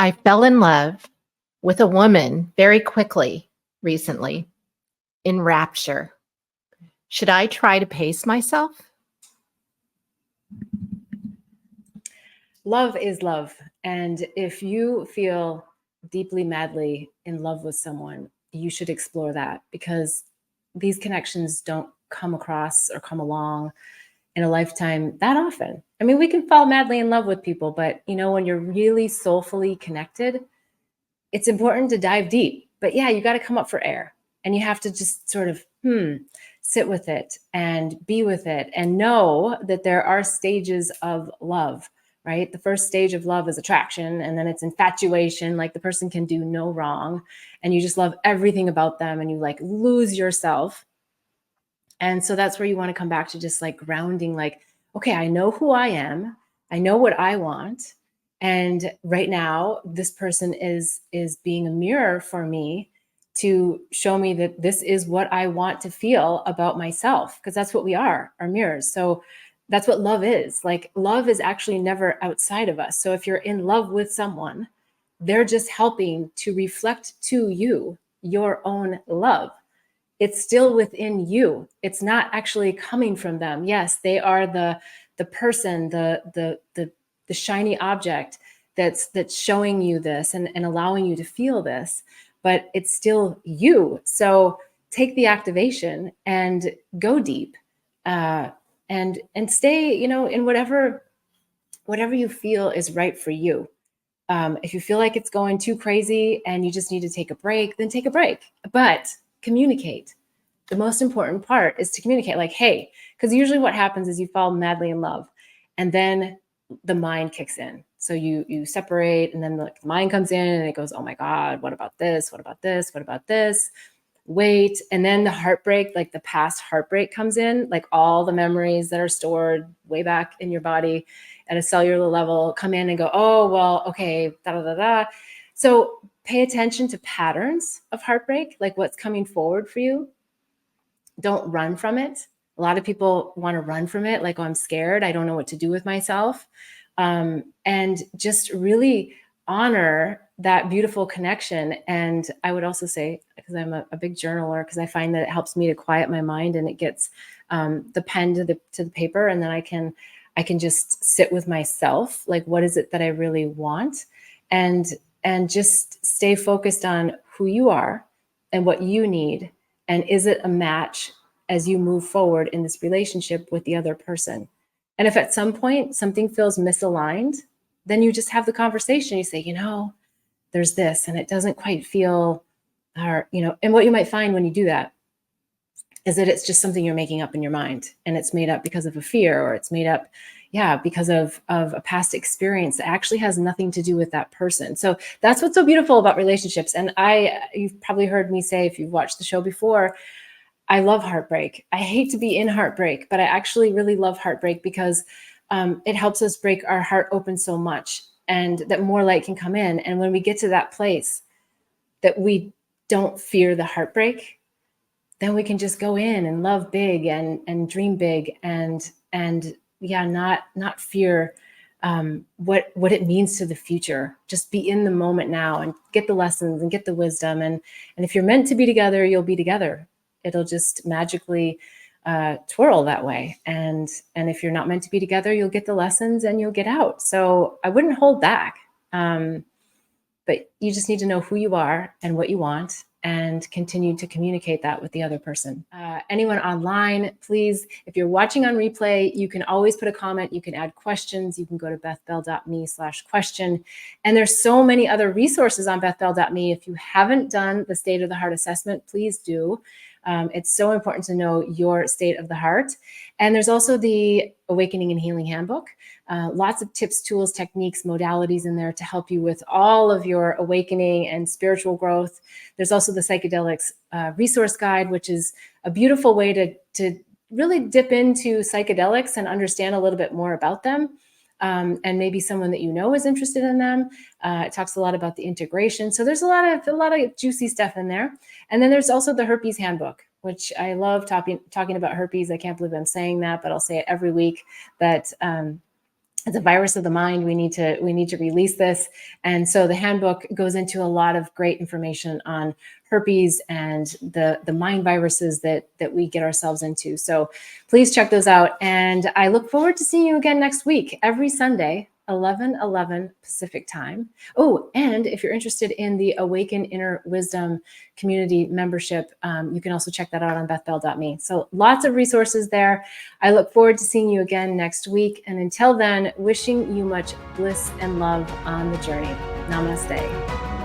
I fell in love with a woman very quickly recently in rapture. Should I try to pace myself? Love is love. And if you feel deeply, madly in love with someone, you should explore that, because these connections don't come across or come along in a lifetime that often. I mean, we can fall madly in love with people, but when you're really soulfully connected, it's important to dive deep. But yeah, you got to come up for air, and you have to just sort of sit with it and be with it and know that there are stages of love, right? The first stage of love is attraction, and then it's infatuation. Like, the person can do no wrong and you just love everything about them, and you like lose yourself. And so that's where you want to come back to just like grounding, like, okay, I know who I am. I know what I want. And right now, this person is being a mirror for me to show me that this is what I want to feel about myself, because that's what we are mirrors. So that's what love is. Like, love is actually never outside of us. So if you're in love with someone, they're just helping to reflect to you your own love. It's still within you. It's not actually coming from them. Yes, they are the person, the shiny object that's showing you this and allowing you to feel this, but it's still you. So take the activation and go deep, and stay, in whatever you feel is right for you. If you feel like it's going too crazy and you just need to take a break, then take a break. But communicate. The most important part is to communicate, like, hey, because usually what happens is you fall madly in love, and then the mind kicks in. So you separate, and then the mind comes in and it goes, oh my God, what about this? What about this? What about this? Wait. And then the heartbreak, like the past heartbreak, comes in, like all the memories that are stored way back in your body at a cellular level come in and go, oh, well, okay, da da da da. So pay attention to patterns of heartbreak, like what's coming forward for you. Don't run from it. A lot of people want to run from it, like, oh, I'm scared, I don't know what to do with myself. And just really honor that beautiful connection. And I would also say, because I'm a big journaler, because I find that it helps me to quiet my mind, and it gets the pen to the paper, and then I can just sit with myself, like, what is it that I really want, and just stay focused on who you are and what you need, and is it a match as you move forward in this relationship with the other person. And if at some point something feels misaligned, then you just have the conversation. You say, there's this, and it doesn't quite feel, or, and what you might find when you do that is that it's just something you're making up in your mind, and it's made up because of a fear, or it's made up, because of a past experience that actually has nothing to do with that person. So that's what's so beautiful about relationships. And you've probably heard me say, if you've watched the show before, I love heartbreak. I hate to be in heartbreak, but I actually really love heartbreak, because it helps us break our heart open so much, and that more light can come in. And when we get to that place that we don't fear the heartbreak, then we can just go in and love big and dream big, and not fear what it means to the future. Just be in the moment now and get the lessons and get the wisdom. And if you're meant to be together, you'll be together. It'll just magically twirl that way. And if you're not meant to be together, you'll get the lessons and you'll get out. So I wouldn't hold back. But you just need to know who you are and what you want, and continue to communicate that with the other person. Anyone online, please, if you're watching on replay, you can always put a comment. You can add questions. You can go to bethbell.me/question. And there's so many other resources on bethbell.me. If you haven't done the State of the Heart assessment, please do. It's so important to know your state of the heart. And there's also the Awakening and Healing Handbook. Lots of tips, tools, techniques, modalities in there to help you with all of your awakening and spiritual growth. There's also the Psychedelics Resource Guide, which is a beautiful way to really dip into psychedelics and understand a little bit more about them. And maybe someone that is interested in them. It talks a lot about the integration. So there's a lot of juicy stuff in there. And then there's also the Herpes Handbook, which I love talking about herpes. I can't believe I'm saying that, but I'll say it every week, that it's a virus of the mind. We need to release this. And so the handbook goes into a lot of great information on herpes and the mind viruses that we get ourselves into. So please check those out. And I look forward to seeing you again next week, every Sunday, 11:11 Pacific time. Oh, and if you're interested in the Awaken Inner Wisdom community membership, you can also check that out on bethbell.me. So lots of resources there. I look forward to seeing you again next week. And until then, wishing you much bliss and love on the journey. Namaste.